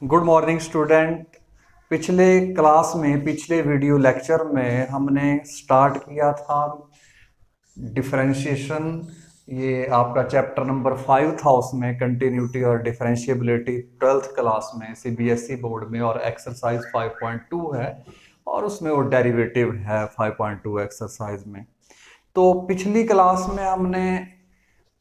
Good morning student. पिछले video lecture में हमने स्टार्ट किया था डिफरेंशिएशन। ये आपका चैप्टर नंबर 5 था, उसमें कंटिन्यूटी और डिफरेंशिएबिलिटी 12th क्लास में सीबीएसई बोर्ड में, और एक्सरसाइज 5.2 है और उसमें वो डेरिवेटिव है 5.2 एक्सरसाइज में। तो पिछली क्लास में हमने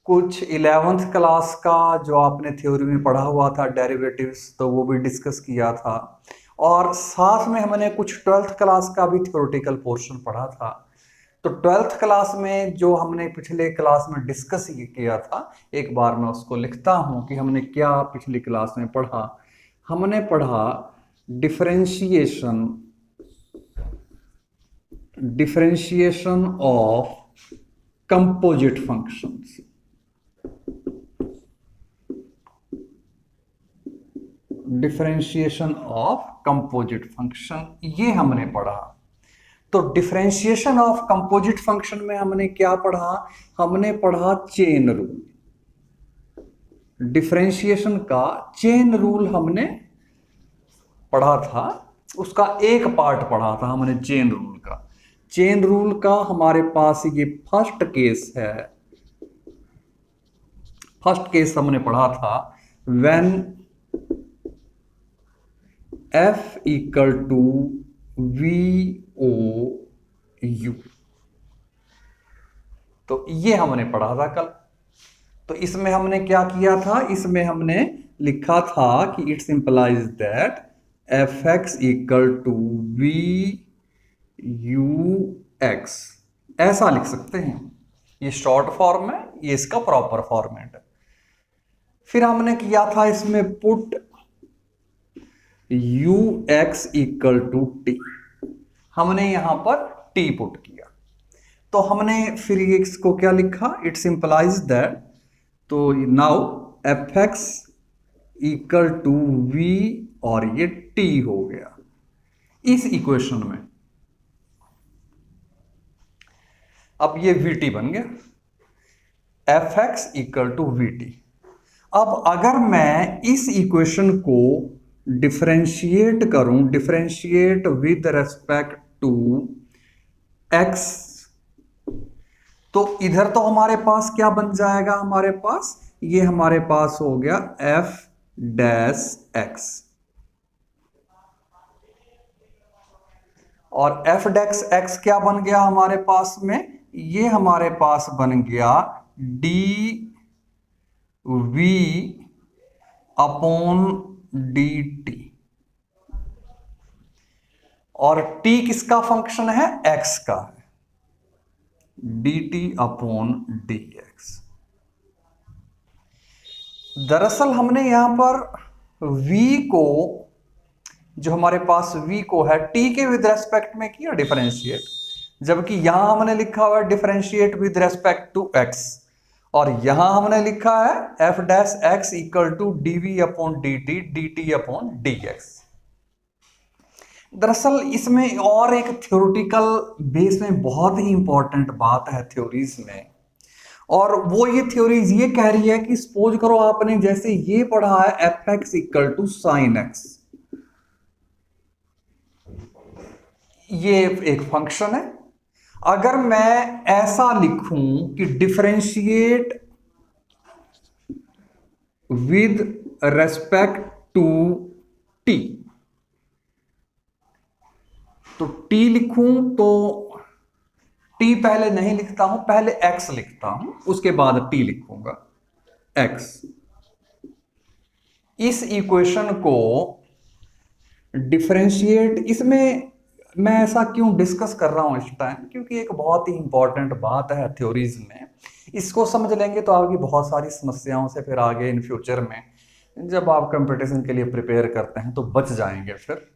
कुछ 11th क्लास का जो आपने थ्योरी में पढ़ा हुआ था डेरिवेटिव्स, तो वो भी डिस्कस किया था, और साथ में हमने कुछ 12th क्लास का भी थ्योरेटिकल पोर्शन पढ़ा था। तो 12th क्लास में जो हमने पिछले क्लास में डिस्कस किया था, एक बार मैं उसको लिखता हूँ कि हमने क्या पिछली क्लास में पढ़ा। हमने पढ़ा differentiation of composite functions. Differentiation of composite function ये हमने पढ़ा। तो डिफरेंशिएशन ऑफ कंपोजिट फंक्शन में हमने क्या पढ़ा? हमने पढ़ा चेन रूल। डिफरेंशिएशन का चेन रूल हमने पढ़ा था, उसका एक पार्ट पढ़ा था हमने चेन रूल का। चेन रूल का हमारे पास ये फर्स्ट केस हमने पढ़ा था, when F equal to VOU। तो ये हमने पढ़ा था कल। तो इसमें हमने क्या किया था? इसमें हमने लिखा था कि it's implies that Fx equal to VUX। ऐसा लिख सकते हैं, ये शॉर्ट फॉर्म है, ये इसका प्रॉपर फॉर्मेट है। फिर हमने किया था इसमें put ux equal to t. हमने यहां पर t पुट किया, तो हमने फिर इसको क्या लिखा? इट्स इंप्लाइज दैट, तो now fx equal to v, और ये t हो गया इस इक्वेशन में। अब ये vt बन गया, fx इक्वल टू vt। अब अगर मैं इस इक्वेशन को डिफरेंशिएट करूं, differentiate with respect to x, तो इधर तो हमारे पास क्या बन जाएगा? हमारे पास हो गया f डैश x, और f डैश x क्या बन गया हमारे पास में? ये हमारे पास बन गया dv अपॉन dt, और t किसका फंक्शन है? x का है, dt अपॉन dx। दरअसल हमने यहां पर v को, जो हमारे पास v को है, t के विद रेस्पेक्ट में किया डिफरेंशिएट, जबकि यहां हमने लिखा हुआ है differentiate with respect to x, और यहां हमने लिखा है f dash x equal to dv upon dt, dt upon dx। दरअसल इसमें और एक थ्योरेटिकल बेस में बहुत ही इंपॉर्टेंट बात है थ्योरीज में, और वो ये थ्योरीज ये कह रही है कि सपोज करो आपने जैसे ये पढ़ा है fx equal to sine x, ये एक फंक्शन है। अगर मैं ऐसा लिखूं कि differentiate with respect to t, तो t लिखूं तो t पहले नहीं लिखता हूं, पहले x लिखता हूं, उसके बाद t लिखूंगा x। इस इक्वेशन को डिफरेंशिएट, इसमें मैं ऐसा क्यों डिस्कस कर रहा हूं इस टाइम? क्योंकि एक बहुत ही इंपॉर्टेंट बात है थ्योरीज में। इसको समझ लेंगे तो आपकी बहुत सारी समस्याओं से फिर आगे इन फ्यूचर में जब आप कंपटीशन के लिए प्रिपेयर करते हैं तो बच जाएंगे। फिर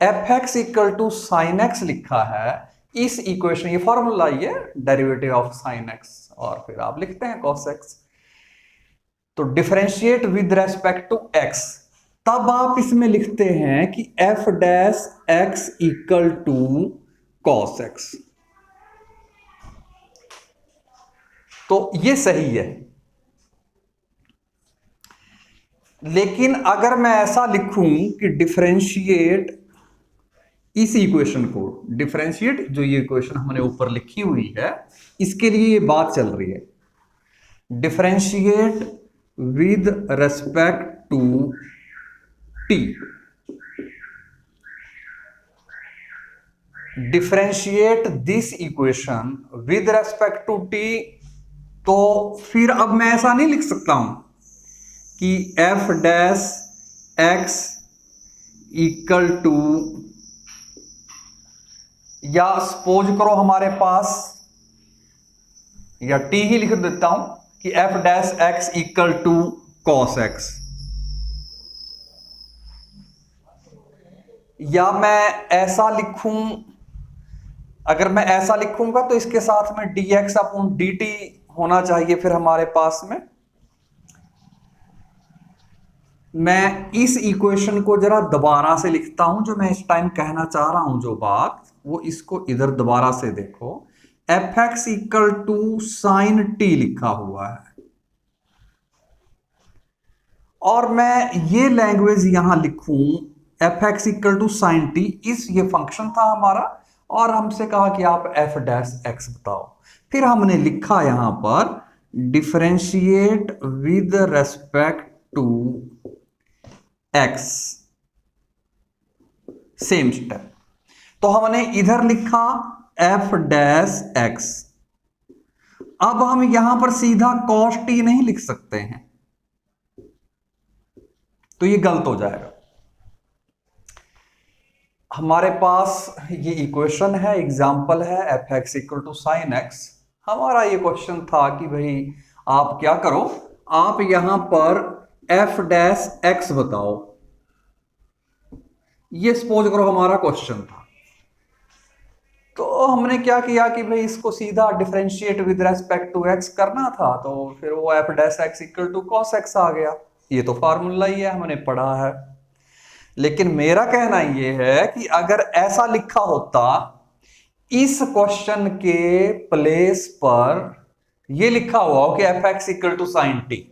fx equal to sine x लिखा है इस इक्वेशन, ये फॉर्मूला ये डेरिवेटिव ऑफ साइन एक्स, और फिर आप लिखते हैं cos x। तो differentiate with respect to x, तब आप इसमें लिखते हैं कि f dash x equal to cos x। तो ये सही है। लेकिन अगर मैं ऐसा लिखूं कि डिफरेंशिएट इस इक्वेशन को, डिफरेंशिएट जो ये इक्वेशन हमने ऊपर लिखी हुई है, इसके लिए ये बात चल रही है, differentiate with respect to t, differentiate this equation with respect to t. तो फिर अब मैं ऐसा नहीं लिख सकता हूं कि f dash x equal to, या सपोज करो हमारे पास, या टी ही लिख देता हूं कि f dash x equal to cos x, या मैं ऐसा लिखूं, अगर मैं ऐसा लिखूंगा तो इसके साथ में dx अपॉन dt होना चाहिए फिर हमारे पास में। मैं इस इक्वेशन को जरा दोबारा से लिखता हूं, जो मैं इस टाइम कहना चाह रहा हूं जो बात, वो इसको इधर दोबारा से देखो, f x equal to sine t लिखा हुआ है, और मैं ये लैंग्वेज यहां लिखूं f x equal to sine t, इस ये फंक्शन था हमारा, और हमसे कहा कि आप एफ डैश एक्स बताओ। फिर हमने लिखा यहां पर differentiate with respect to x, same step. तो हमने इधर लिखा एफ डैश एक्स। अब हम यहां पर सीधा कॉस टी नहीं लिख सकते हैं, तो ये गलत हो जाएगा। हमारे पास ये इक्वेशन है, एग्जाम्पल है f x equal to sine x. हमारा ये क्वेश्चन था कि भाई आप क्या करो, आप यहां पर एफ डैश एक्स बताओ, ये सपोज करो हमारा क्वेश्चन था। तो हमने क्या किया कि भाई इसको सीधा differentiate with respect to x करना था, तो फिर वो f dash x equal to cos x आ गया। ये तो फार्मूला ही है, हमने पढ़ा है। लेकिन मेरा कहना यह है कि अगर ऐसा लिखा होता, इस क्वेश्चन के प्लेस पर यह लिखा हुआ हो कि f x equal to sine t,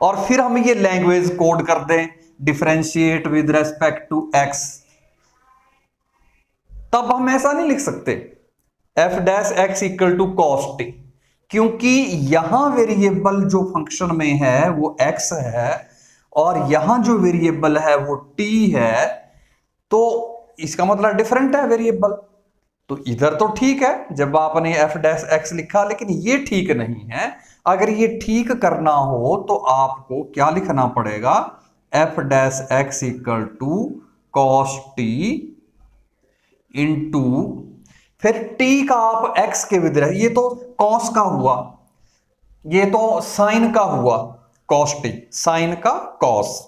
और फिर हम ये लैंग्वेज कोड कर दें differentiate with respect to x, तब हम ऐसा नहीं लिख सकते f dash x equal to cos t, क्योंकि यहां वेरिएबल जो फंक्शन में है वो एक्स है, और यहां जो वेरिएबल है वो t है, तो इसका मतलब डिफरेंट है वेरिएबल। तो इधर तो ठीक है जब आपने एफ डैश एक्स लिखा, लेकिन ये ठीक नहीं है। अगर ये ठीक करना हो तो आपको क्या लिखना पड़ेगा, f dash x equal to cos t into, फिर t का आप x के विद, ये तो कॉस का हुआ, ये तो साइन का हुआ, कॉस टी, साइन का कॉस,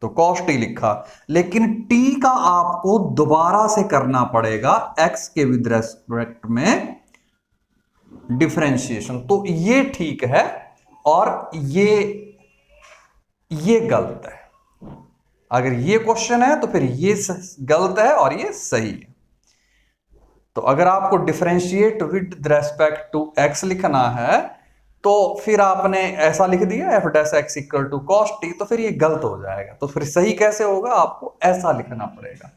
तो कॉस टी लिखा। लेकिन t का आपको दोबारा से करना पड़ेगा x के विद रेस्पेक्ट में डिफरेंशिएशन, तो ये ठीक है और ये गलत है। अगर ये क्वेश्चन है तो फिर ये गलत है और ये सही है। तो अगर आपको differentiate with respect to x लिखना है, तो फिर आपने ऐसा लिख दिया f dash x equal to cos t, तो फिर ये गलत हो जाएगा। तो फिर सही कैसे होगा, आपको ऐसा लिखना पड़ेगा,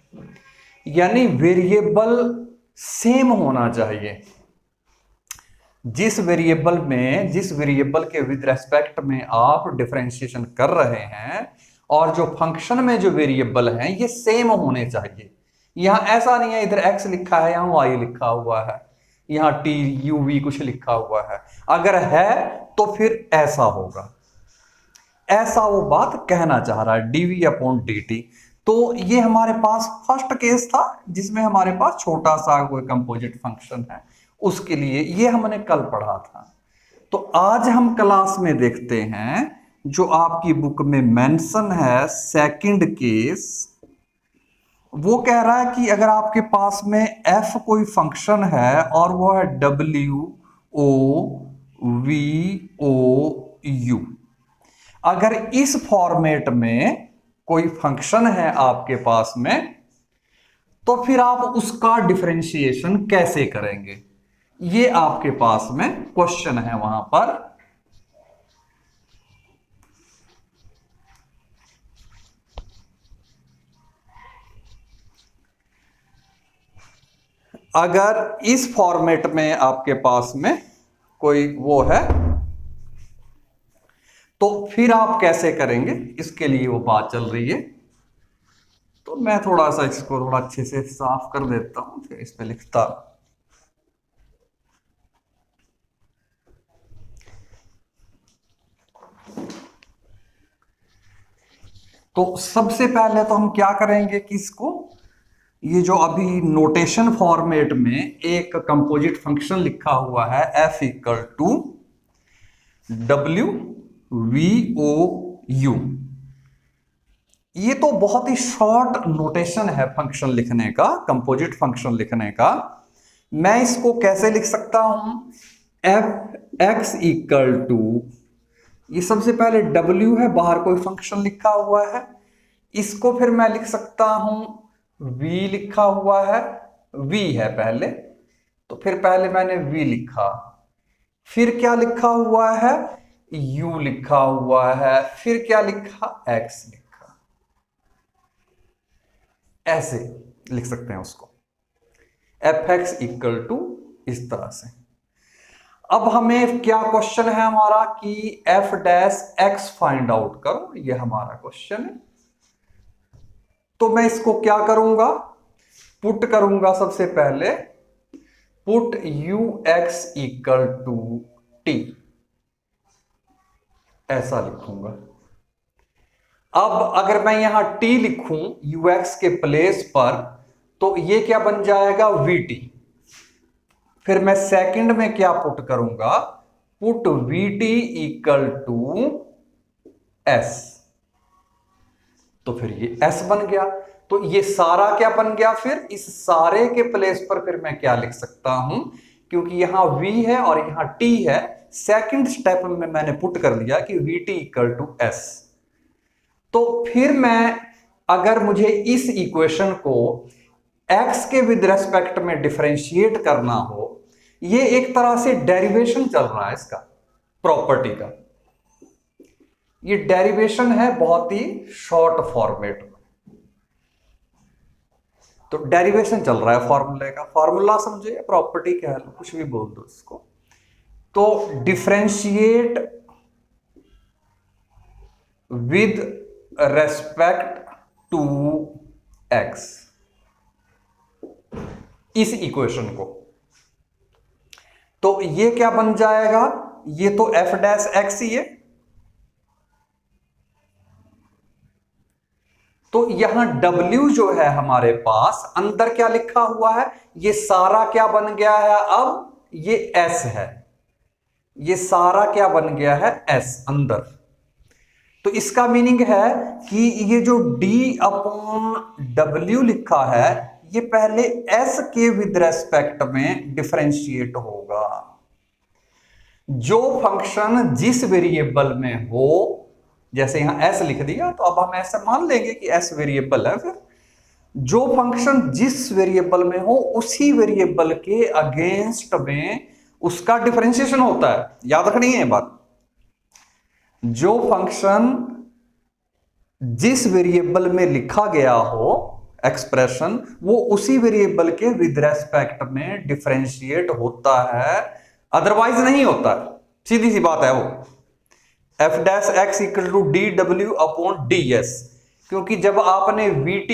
यानी वेरिएबल सेम होना चाहिए। जिस वेरिएबल के विद रेस्पेक्ट में आप डिफरेंशिएशन कर रहे हैं और जो फंक्शन में जो वेरिएबल हैं ये सेम होने चाहिए। यहां ऐसा नहीं है इधर x लिखा है यहां y लिखा हुआ है, यहां t u v कुछ लिखा हुआ है। अगर है तो फिर ऐसा होगा, ऐसा वो बात कहना चाह रहा है dv अपॉन dt। तो ये हमारे पास फर्स्ट केस था जिसमें हमारे पास छोटा सा कोई कंपोजिट फंक्शन है, उसके लिए ये हमने कल पढ़ा था। तो आज हम क्लास में देखते हैं जो आपकी बुक में मेंशन है सेकंड केस। वो कह रहा है कि अगर आपके पास में f कोई फंक्शन है और वो है w o v o u, अगर इस फॉर्मेट में कोई फंक्शन है आपके पास में, तो फिर आप उसका डिफरेंशिएशन कैसे करेंगे, ये आपके पास में क्वेश्चन है वहां पर। अगर इस फॉर्मेट में आपके पास में कोई वो है तो फिर आप कैसे करेंगे, इसके लिए वो बात चल रही है। तो मैं थोड़ा सा इसको थोड़ा अच्छे से साफ कर देता हूं, फिर इस पे लिखता। तो सबसे पहले तो हम क्या करेंगे कि इसको, ये जो अभी नोटेशन फॉर्मेट में एक कंपोजिट फंक्शन लिखा हुआ है f इक्वल टू WVOU, ये तो बहुत ही शॉर्ट नोटेशन है फंक्शन लिखने का, कंपोजिट फंक्शन लिखने का। मैं इसको कैसे लिख सकता हूं, f(x) इक्वल टू, ये सबसे पहले w है, बाहर कोई फंक्शन लिखा हुआ है, इसको फिर मैं लिख सकता हूं v लिखा हुआ है, v है पहले, तो फिर पहले मैंने v लिखा, फिर क्या लिखा हुआ है, u लिखा हुआ है, फिर क्या लिखा, x लिखा। ऐसे लिख सकते हैं उसको, f(x) इक्वल टू इस तरह से। अब हमें क्या क्वेश्चन है हमारा कि f' फाइंड आउट करो, ये हमारा क्वेश्चन है। तो मैं इसको क्या करूंगा, पुट करूंगा, सबसे पहले put ux equal to t, ऐसा लिखूंगा। अब अगर मैं यहां t लिखूं ux के प्लेस पर, तो ये क्या बन जाएगा, vt। फिर मैं सेकंड में क्या पुट करूंगा, put vt equal to s, तो फिर ये s बन गया। तो ये सारा क्या बन गया, फिर इस सारे के प्लेस पर फिर मैं क्या लिख सकता हूं, क्योंकि यहां v है और यहां t है, सेकंड स्टेप में मैंने पुट कर दिया कि vt इक्वल टू s। तो फिर मैं, अगर मुझे इस इक्वेशन को x के विद रेस्पेक्ट में डिफरेंशिएट करना हो, ये एक तरह से डेरिवेशन चल रहा है इसका, प्रॉपर्टी का। ये डेरिवेशन है बहुत ही शॉर्ट फॉर्मेट में, तो डेरिवेशन चल रहा है फॉर्मूले का, फॉर्मूला समझे, प्रॉपर्टी कह लो, कुछ भी बोल दो इसको। तो differentiate with respect to x, इस इक्वेशन को, तो ये क्या बन जाएगा, ये तो f' ही है, तो यहां w जो है हमारे पास अंदर क्या लिखा हुआ है, ये सारा क्या बन गया है, अब ये s है, ये सारा क्या बन गया है, s अंदर। तो इसका मीनिंग है कि ये जो d/w लिखा है, ये पहले s के विद रेस्पेक्ट में डिफरेंशिएट होगा। जो फंक्शन जिस वेरिएबल में हो, जैसे यहां s लिख दिया, तो अब हम ऐसे मान लेंगे कि s वेरिएबल है, फिर जो फंक्शन जिस वेरिएबल में हो उसी वेरिएबल के अगेंस्ट में उसका डिफरेंशिएशन होता है, याद रखनी है बात। जो फंक्शन जिस वेरिएबल में लिखा गया हो एक्सप्रेशन, वो उसी वेरिएबल के विद रेस्पेक्ट में डिफरेंशिएट होता है, अदरवाइज नहीं होता है, सीधी सी बात है वो। f' equal to dw upon ds, क्योंकि जब आपने vt,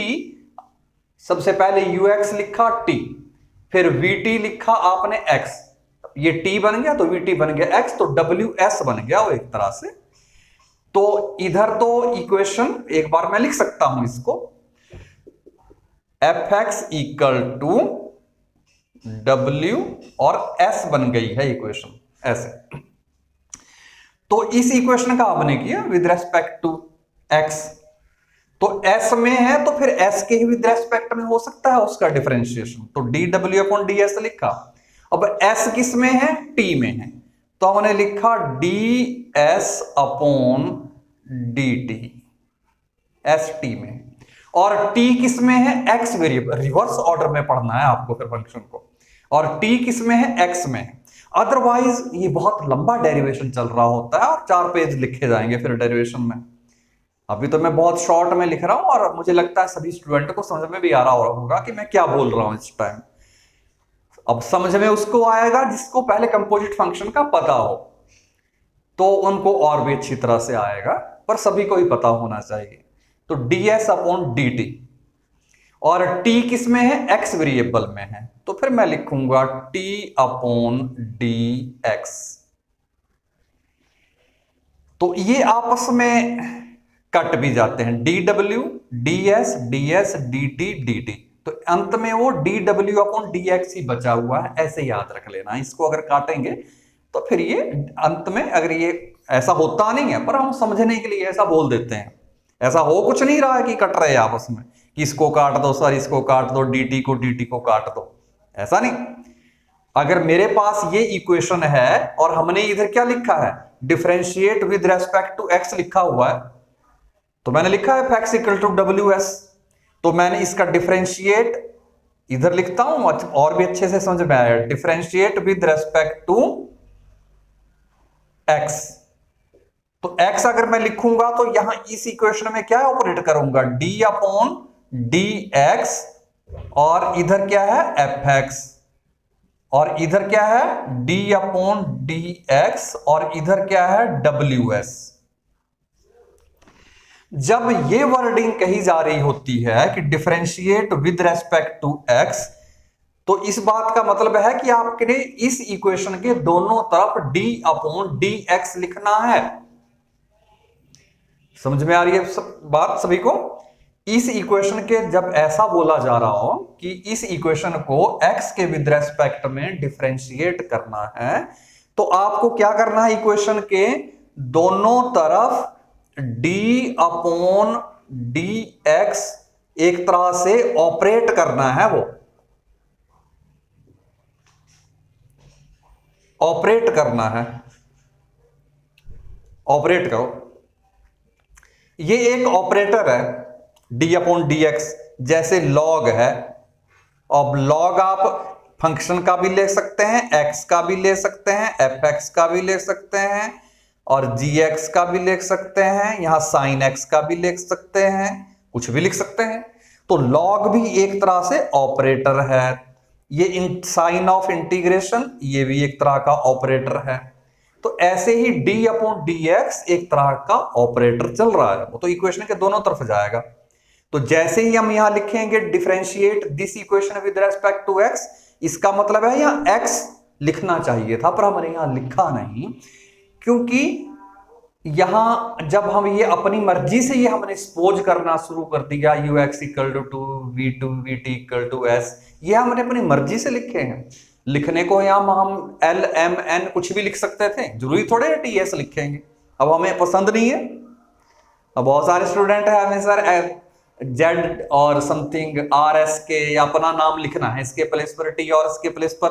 सबसे पहले ux लिखा t, फिर vt लिखा आपने x, ये t बन गया तो vt बन गया x, तो ws बन गया वो एक तरह से। तो इधर तो इक्वेशन एक बार मैं लिख सकता हूं इसको, f(x) इक्वल टू w और s बन गई है इक्वेशन ऐसे। तो इस इक्वेशन का आपने किया विद रेस्पेक्ट टू x, तो s में है तो फिर s के ही विद रेस्पेक्ट में हो सकता है उसका डिफरेंशिएशन, तो dw अपॉन ds लिखा। अब s किस में है, t में है, तो हमने लिखा ds अपॉन dt, st में, और t किस में है, x वेरिएबल, रिवर्स ऑर्डर में पढ़ना है आपको फिर फंक्शन को, और t किस में है, x में है। अदरवाइज ये बहुत लंबा डेरिवेशन चल रहा होता है और 4 पेज लिखे जाएंगे फिर डेरिवेशन में। अभी तो मैं बहुत शॉर्ट में लिख रहा हूं और मुझे लगता है सभी स्टूडेंट को समझ में भी आ रहा होगा कि मैं क्या बोल रहा हूं इस टाइम। अब समझ में उसको आएगा जिसको पहले कंपोजिट फंक्शन का पता हो, तो उनको और भी अच्छी तरह से आएगा, पर सभी को ही पता होना चाहिए। तो ds अपॉन dt, और t किस में है, x वेरिएबल में है, तो फिर मैं लिखूंगा t अपॉन dx। तो ये आपस में कट भी जाते हैं, dw ds ds dt dt, तो अंत में वो dw अपॉन dx ही बचा हुआ है, ऐसे याद रख लेना। इसको अगर काटेंगे तो फिर ये अंत में, अगर ये ऐसा होता नहीं है पर हम समझने के लिए ऐसा बोल देते हैं, ऐसा हो कुछ नहीं रहा है कि कट रहे आपस में कि इसको काट दो सर, इसको काट दो, dt को काट दो, ऐसा नहीं। अगर मेरे पास ये इक्वेशन है और हमने इधर क्या लिखा है, differentiate with respect to x लिखा हुआ है, तो मैंने लिखा है f(x) = ws, तो मैंने इसका डिफरेंशिएट इधर लिखता हूं और भी अच्छे से समझ में आया, differentiate with respect to x। तो x अगर मैं लिखूंगा तो यहां इस इक्वेशन में क्या ऑपरेट करूंगा, d अपॉन dx, और इधर क्या है fx, और इधर क्या है d अपॉन dx, और इधर क्या है ws। जब ये वर्डिंग कही जा रही होती है कि differentiate with respect to x, तो इस बात का मतलब है कि आपके इस इक्वेशन के दोनों तरफ d अपॉन dx लिखना है। समझ में आ रही है बात सभी को? इस इक्वेशन के जब ऐसा बोला जा रहा हो कि इस इक्वेशन को x के विद रेस्पेक्ट में डिफरेंशिएट करना है, तो आपको क्या करना है, इक्वेशन के दोनों तरफ d अपॉन dx एक तरह से ऑपरेट करना है, वो ऑपरेट करना है, ऑपरेट करो। ये एक ऑपरेटर है d अपॉन dx, जैसे log है। अब log आप फंक्शन का भी ले सकते हैं, x का भी ले सकते हैं, fx का भी ले सकते हैं, और gx का भी लिख सकते हैं, यहां sin x का भी लिख सकते हैं, कुछ भी लिख सकते हैं। तो log भी एक तरह से ऑपरेटर है। ये साइन ऑफ इंटीग्रेशन, ये भी एक तरह का ऑपरेटर है। तो ऐसे ही d अपॉन dx एक तरह का ऑपरेटर चल रहा है, वो तो इक्वेशन के दोनों तरफ जाएगा। तो जैसे ही हम यहां लिखेंगे differentiate this equation with respect to x, इसका मतलब है यहां x लिखना चाहिए था, पर हमने यहां लिखा नहीं, क्योंकि यहां जब हम ये अपनी मर्जी से ये हमने सपोज करना शुरू कर दिया ux = v2 vt = s, ये हमने अपनी मर्जी से लिखे हैं। लिखने को यहां हम l m n कुछ भी लिख सकते थे, जरूरी थोड़े है ts लिखेंगे। अब हमें पसंद नहीं है, अब बहुत सारे स्टूडेंट है हमें सर z और समथिंग rs के या अपना नाम लिखना है, इसके प्लेस पर t और इसके प्लेस पर,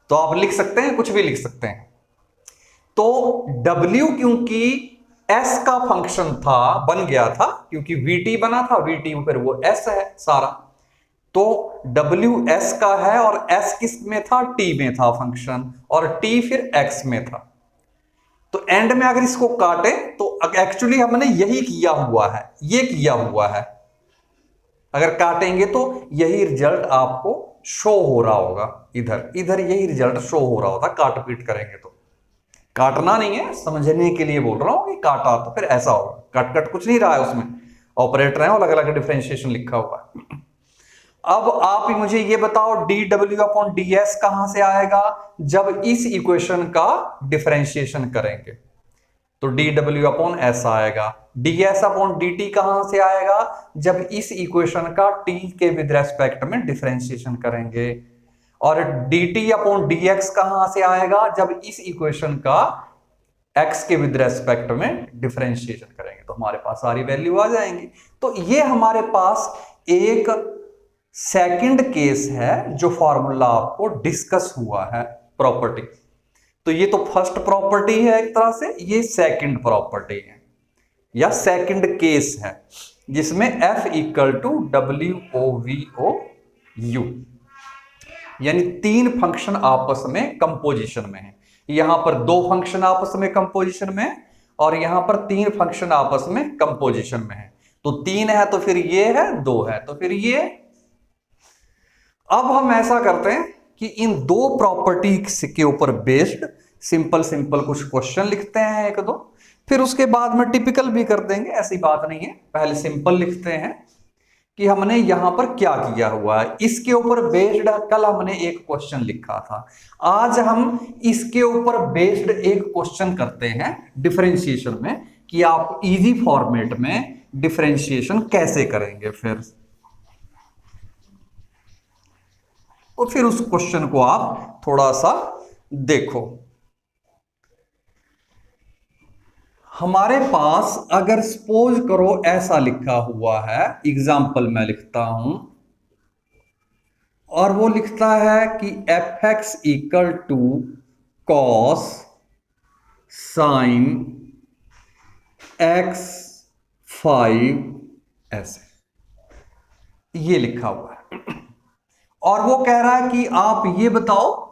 तो आप लिख सकते हैं, कुछ भी लिख सकते हैं। तो w क्योंकि s का फंक्शन था, बन गया था, क्योंकि vt बना था, vt पर वो s है सारा, तो w s का है, और s किस में था, t में था फंक्शन, और t फिर x में था। तो एंड में अगर इसको काटे तो एक्चुअली हमने यही किया हुआ है, ये किया हुआ है। अगर काटेंगे तो यही रिजल्ट आपको शो हो रहा होगा, इधर इधर यही रिजल्ट शो हो रहा होता, काट पीट करेंगे तो। काटना नहीं है, समझने के लिए बोल रहा हूं कि काटा तो फिर ऐसा होगा, कट कट कुछ नहीं रहा है, उसमें ऑपरेटर है और अलग अलग डिफरेंशिएशन लिखा हुआ है। अब आप मुझे ये बताओ dw अपॉन ds कहां से आएगा, जब इस इक्वेशन का डिफरेंशिएशन करेंगे तो dw अपॉन s आएगा। ds अपॉन dt कहां से आएगा, जब इस इक्वेशन का t के विद रेस्पेक्ट में डिफरेंशिएशन करेंगे। और dt अपॉन dx कहां से आएगा, जब इस इक्वेशन का x के विद रेस्पेक्ट में डिफरेंशिएशन करेंगे, तो हमारे पास सारी वैल्यू आ जाएंगी। तो ये हमारे पास एक सेकंड केस है जो फॉर्मूला आपको डिस्कस हुआ है, प्रॉपर्टी। तो ये तो फर्स्ट प्रॉपर्टी है एक तरह से, ये सेकंड प्रॉपर्टी है या सेकंड केस है, जिसमें f = WOVOU, यानी तीन फंक्शन आपस में कंपोजिशन में है। यहां पर दो फंक्शन आपस में कंपोजिशन में है, और यहां पर तीन फंक्शन आपस में कंपोजिशन में है। तो तीन है तो फिर ये है, दो है तो फिर ये। अब हम ऐसा करते हैं कि इन दो प्रॉपर्टी के ऊपर बेस्ड सिंपल सिंपल कुछ क्वेश्चन लिखते हैं एक दो, फिर उसके बाद में टिपिकल भी कर देंगे, ऐसी बात नहीं है। पहले सिंपल लिखते हैं कि हमने यहां पर क्या किया हुआ है, इसके ऊपर बेस्ड कल हमने एक क्वेश्चन लिखा था, आज हम इसके ऊपर बेस्ड एक क्वेश्चन करते हैं डिफरेंशिएशन में, कि आप इजी फॉर्मेट में डिफरेंशिएशन कैसे करेंगे। फिर उस क्वेश्चन को आप थोड़ा सा देखो। हमारे पास अगर सपोज करो ऐसा लिखा हुआ है, एग्जाम्पल मैं लिखता हूं, और वो लिखता है कि f x equal to cos sine x 5 ऐसे ये लिखा हुआ है, और वो कह रहा है कि आप ये बताओ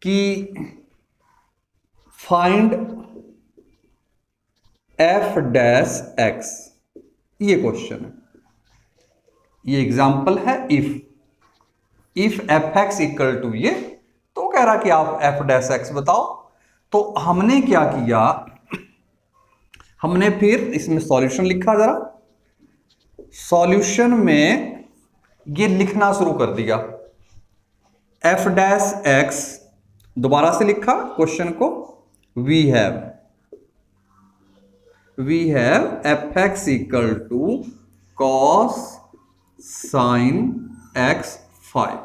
कि फाइंड एफ डैश एक्स, ये क्वेश्चन है, ये एग्जाम्पल है। If f x equal to ये, तो कह रहा कि आप एफ डैश एक्स बताओ। तो हमने क्या किया, हमने फिर इसमें सॉल्यूशन लिखा, जरा सॉल्यूशन में ये लिखना शुरू कर दिया, एफ डैश एक्स, दोबारा से लिखा क्वेश्चन को, we have f x equal to cos sine x 5।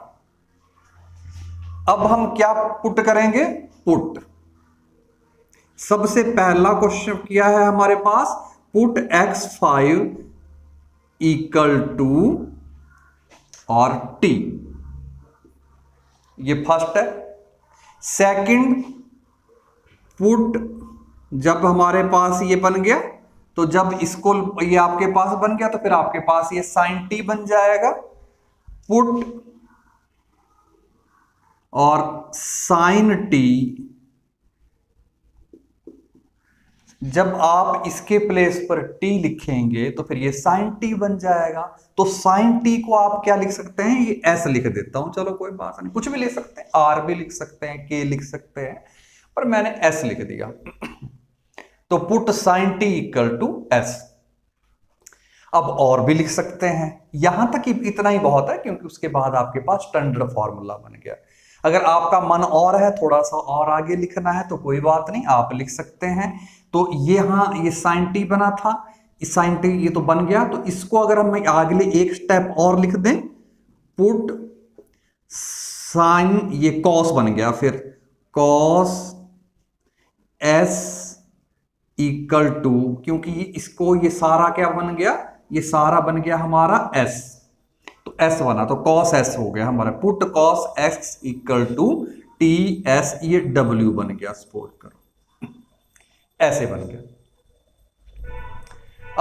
अब हम क्या पुट करेंगे, पुट सबसे पहला क्वेश्चन किया है हमारे पास, पुट x5 इक्वल टू और t, ये फर्स्ट है। सेकंड, पुट जब हमारे पास ये बन गया, तो जब इसको ये आपके पास बन गया तो फिर आपके पास ये साइन t बन जाएगा, पुट और साइन t, जब आप इसके प्लेस पर t लिखेंगे तो फिर ये साइन t बन जाएगा। तो साइन t को आप क्या लिख सकते हैं, ये s लिख देता हूं, चलो कोई बात नहीं, कुछ भी लिख सकते हैं, r भी लिख सकते हैं, k लिख सकते हैं, पर मैंने s लिख दिया। तो put sine t equal to s। अब और भी लिख सकते हैं, यहां तक इतना ही बहुत है, क्योंकि उसके बाद आपके पास स्टैंडर्ड फॉर्मूला बन गया। अगर आपका मन और है थोड़ा सा और आगे लिखना है तो कोई बात नहीं, आप लिख सकते हैं। तो ये साइन टी बना था, इस साइन टी ये तो बन गया, तो इसको अगर हम अगले एक स्टेप और लिख दें, पुट साइन, ये कॉस बन गया, फिर कॉस एस इक्वल टू, क्योंकि इसको ये सारा क्या बन गया, ये सारा बन गया हमारा s, तो s बना, तो cos s हो गया हमारा, put cos x equal to t s, ये w बन गया, सपोर्ट करो ऐसे बन गया।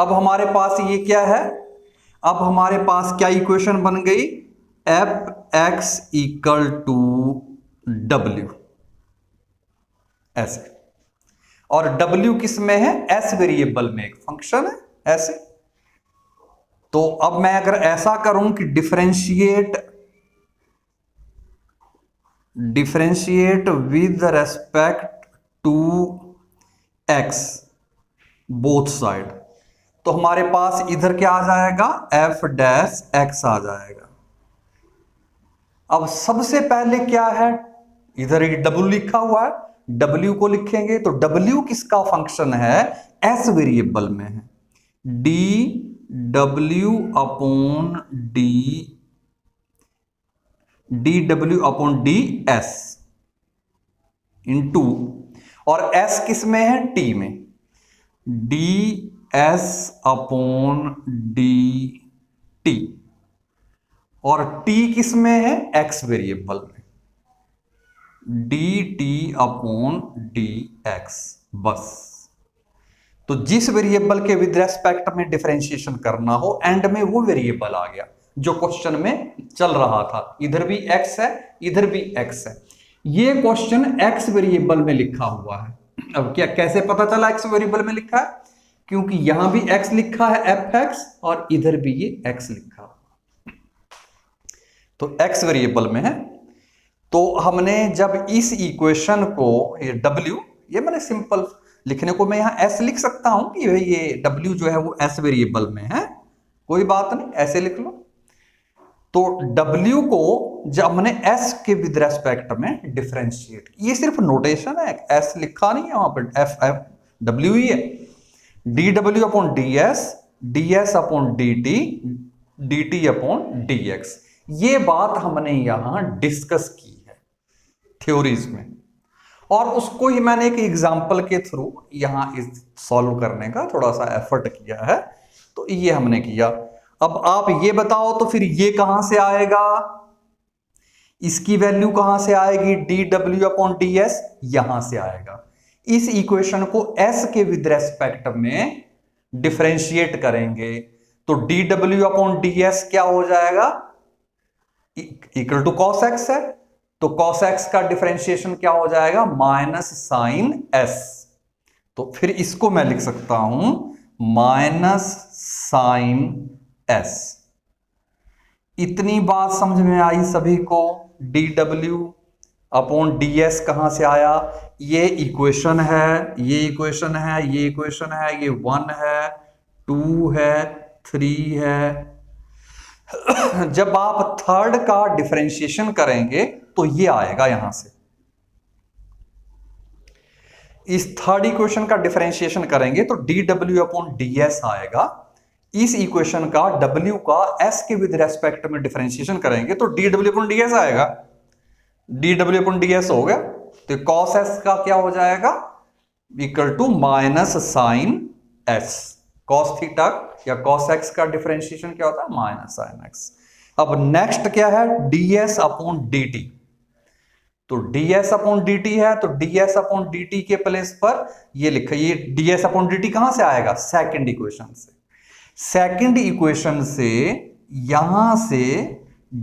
अब हमारे पास ये क्या है, अब हमारे पास क्या इक्वेशन बन गई, f x equal to w ऐसे, और w किस में है, s वेरिएबल में एक फंक्शन है ऐसे। तो अब मैं अगर ऐसा करूं कि differentiate with respect to x both side, तो हमारे पास इधर क्या आ जाएगा, f डैश x आ जाएगा। अब सबसे पहले क्या है, इधर एक w लिखा हुआ है, w को लिखेंगे, तो w किसका फंक्शन है, s वेरिएबल में है, dw अपॉन ds इंटू, और s किस में है, t में, ds अपॉन dt, और t किस में है, x वेरिएबल में, dt अपॉन dx। बस, तो जिस वेरिएबल के विद रेस्पेक्ट में डिफरेंशिएशन करना हो, एंड में वो वेरिएबल आ गया जो क्वेश्चन में चल रहा था, इधर भी x है इधर भी x है, ये क्वेश्चन x वेरिएबल में लिखा हुआ है। अब क्या कैसे पता चला x वेरिएबल में लिखा है, क्योंकि यहां भी x लिखा है fx, और इधर भी ये x लिखा, तो x वेरिएबल में है। तो हमने जब इस इक्वेशन को, ये W, ये मैंने सिंपल लिखने को मैं यहां S लिख सकता हूं कि ये W जो है वो S वेरिएबल में है, कोई बात नहीं, ऐसे लिख लो। तो W को जब हमने S के विद रेस्पेक्ट में डिफरेंशिएट, ये सिर्फ नोटेशन है, S लिखा नहीं है वहां पर, F W ही है। dW upon ds, ds upon dt, dt upon dx, ये बात हमने यहां डिस्कस की है थ्योरीज में, और उसको ही मैंने एक एग्जांपल के थ्रू यहां इस सॉल्व करने का थोड़ा सा एफर्ट किया है। तो ये हमने किया। अब आप ये बताओ तो फिर ये कहां से आएगा, इसकी वैल्यू कहां से आएगी, dW अपॉन ds यहां से आएगा। इस इक्वेशन को s के विद रेस्पेक्ट में डिफरेंशिएट करेंगे तो dW अपॉन ds क्या हो जाएगा, इक्वल टू cos x है, तो cos x का डिफरेंशिएशन क्या हो जाएगा, माइनस साइन s। तो फिर इसको मैं लिख सकता हूं माइनस साइन s। इतनी बात समझ में आई सभी को। dW अपॉन ds कहां से आया, ये इक्वेशन है, ये इक्वेशन है, ये इक्वेशन है, ये 1 है, 2 है, 3 है। जब आप थर्ड का डिफरेंशिएशन करेंगे तो ये आएगा यहां से, इस थर्ड इक्वेशन का डिफरेंशिएशन करेंगे तो dW अपॉन ds आएगा। इस इक्वेशन का W का S के विद रेस्पेक्ट में डिफरेंशिएशन करेंगे तो dW अपॉन ds आएगा, dW अपॉन ds हो गया। तो cos s का क्या हो जाएगा, equal to minus sine s। cos theta या cos x का डिफरेंशिएशन क्या होता है, माइनस साइन x। अब नेक्स्ट क्या है, ds अपॉन dt। तो ds अपॉन dt है, तो ds अपॉन dt के प्लेस पर ये लिखा, ये ds अपॉन dt कहां से आएगा, सेकंड इक्वेशन से। सेकंड इक्वेशन से यहां से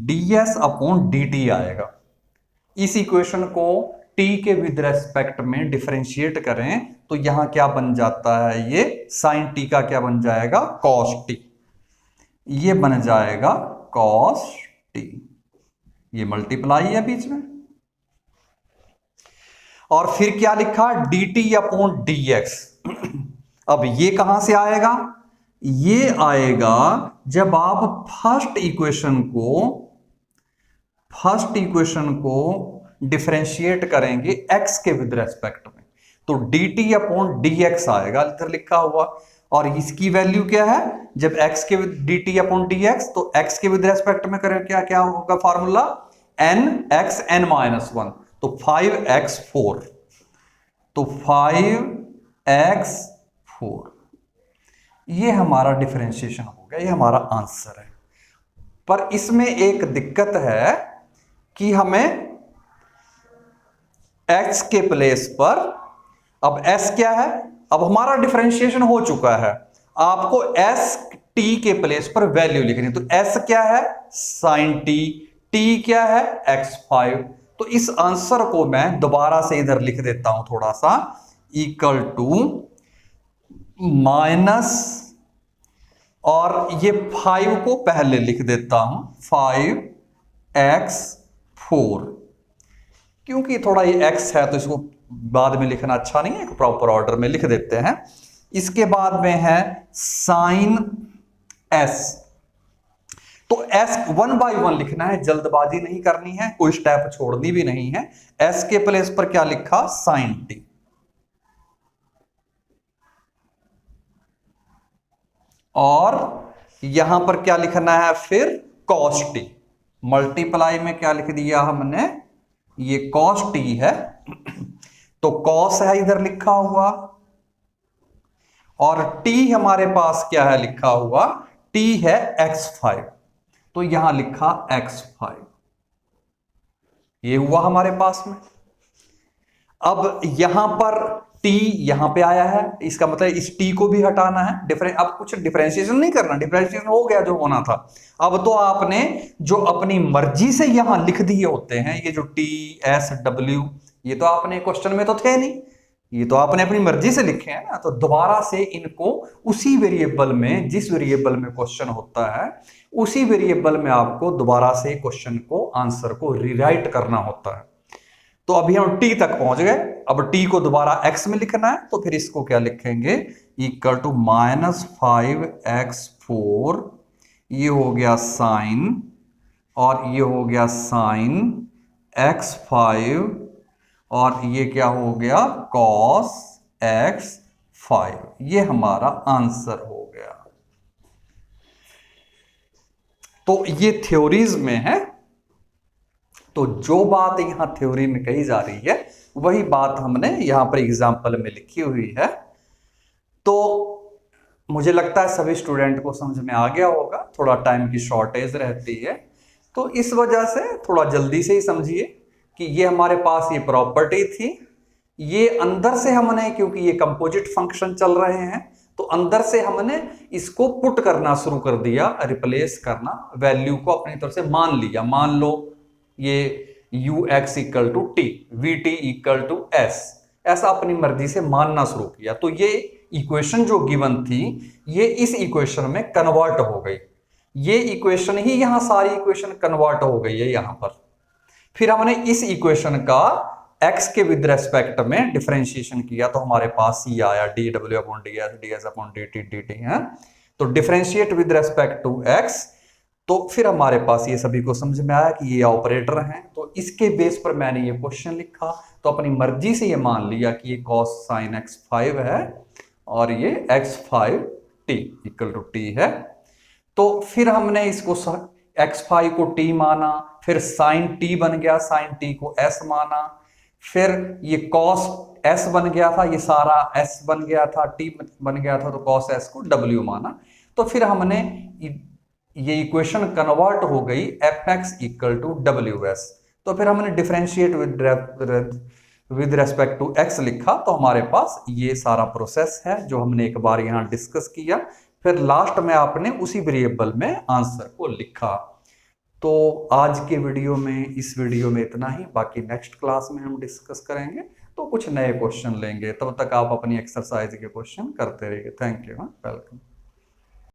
ds अपॉन dt आएगा। इस इक्वेशन को t के विद रेस्पेक्ट में डिफरेंशिएट करें तो यहां क्या बन जाता है, ये साइन t का क्या बन जाएगा, cos t, ये बन जाएगा cos t, ये मल्टीप्लाई है बीच में। और फिर क्या लिखा, dt अपॉन dx। अब ये कहां से आएगा, ये आएगा जब आप फर्स्ट इक्वेशन को डिफरेंशिएट करेंगे x के विद रेस्पेक्ट में, तो dt अपॉन dx आएगा इधर लिखा हुआ। और इसकी वैल्यू क्या है, जब x के विद dt अपॉन dx, तो x के विद रेस्पेक्ट में करें क्या क्या होगा फार्मूला, nx n माइनस 1, तो 5x4, तो 5x4, ये हमारा डिफरेंशिएशन हो गया, ये हमारा आंसर है। पर इसमें एक दिक्कत है कि हमें x के प्लेस पर, अब s क्या है, अब हमारा डिफरेंशिएशन हो चुका है, आपको s t के प्लेस पर वैल्यू लिखनी। तो s क्या है, साइन t, t क्या है, x5। तो इस आंसर को मैं दोबारा से इधर लिख देता हूं थोड़ा सा, इक्वल टू माइनस, और ये 5 को पहले लिख देता हूं 5x4, क्योंकि थोड़ा ये x है तो इसको बाद में लिखना अच्छा नहीं है, एक प्रॉपर ऑर्डर में लिख देते हैं। इसके बाद में है साइन s, तो s 1 बाई 1 लिखना है, जल्दबाजी नहीं करनी है, कोई स्टेप छोड़नी भी नहीं है। s के प्लेस पर क्या लिखा, साइन t, और यहां पर क्या लिखना है फिर, cos t। मल्टीप्लाई में क्या लिख दिया हमने, ये cos t है, तो cos है इधर लिखा हुआ, और t हमारे पास क्या है लिखा हुआ, t है x5, तो यहां लिखा x5, ये हुआ हमारे पास में। अब यहां पर t यहां पे आया है, इसका मतलब इस t को भी हटाना है। अब कुछ डिफरेंशिएशन नहीं करना, डिफरेंशिएशन हो गया जो होना था। अब तो आपने जो अपनी मर्जी से यहां लिख दिए होते हैं, ये जो t s w, ये तो आपने क्वेश्चन में तो थे नहीं, ये तो आपने अपनी मर्जी से लिखे हैं ना, तो दोबारा से इनको उसी वेरिएबल में, जिस वेरिएबल में क्वेश्चन होता है उसी वेरिएबल में आपको दोबारा से क्वेश्चन को, आंसर को रीराइट करना होता है। तो अभी हम टी तक पहुंच गए, अब टी को दोबारा एक्स में लिखना है, तो फिर इसको क्या लिखेंगे, इक्वल टू -5x4, ये हो गया साइन, और ये हो गया साइन x5, और ये क्या हो गया cos x5। ये हमारा आंसर हो गया। तो ये थ्योरीज में है, तो जो बात यहां थ्योरी में कही जा रही है वही बात हमने यहां पर एग्जाम्पल में लिखी हुई है। तो मुझे लगता है सभी स्टूडेंट को समझ में आ गया होगा, थोड़ा टाइम की शॉर्टेज रहती है, तो इस वजह से थोड़ा जल्दी से ही समझिए कि ये हमारे पास ये प्रॉपर्टी थी, ये अंदर से हमने, क्योंकि ये कंपोजिट फंक्शन चल रहे हैं, तो अंदर से हमने इसको पुट करना शुरू कर दिया, रिप्लेस करना, वैल्यू को अपनी तरफ से मान लिया। मान लो ये ux equal to t, v t equal to s, ऐसा अपनी मर्जी से मानना शुरू किया। तो ये इक्वेशन जो गिवन थी ये इस इक्वेशन में कन्वर्ट हो गई, ये इक्वेशन ही यहां सारी इक्वेशन कन्वर्ट हो गई है यहां पर। फिर हमने इस इक्वेशन का x के विद रेस्पेक्ट में डिफरेंशिएशन किया, तो हमारे पास ये आया dw upon ds, ds upon dt, dt है। तो differentiate with respect to x, तो फिर हमारे पास ये सभी को समझ में आया कि ये ऑपरेटर हैं, तो इसके बेस पर मैंने ये क्वेश्चन लिखा। तो अपनी मर्जी से ये मान लिया कि ये cos sin x5 है और ये x5t इक्वल टू t है। तो फिर हमने इसको x5 को t माना, फिर sin t बन गया, sin t को s माना, फिर ये cos s बन गया था, ये सारा s बन गया था, t बन गया था, तो cos s को w माना। तो फिर हमने ये इक्वेशन कन्वर्ट हो गई fx इक्वल टू ws। तो फिर हमने differentiate with respect to x लिखा, तो हमारे पास ये सारा प्रोसेस है जो हमने एक बार यहां डिस्कस किया। फिर लास्ट में आपने उसी वेरिएबल में आंसर को लिखा। तो आज के वीडियो में, इस वीडियो में इतना ही, बाकी नेक्स्ट क्लास में हम डिस्कस करेंगे, तो कुछ नए क्वेश्चन लेंगे। तब तक आप अपनी एक्सरसाइज के क्वेश्चन करते रहिए। Thank you, welcome.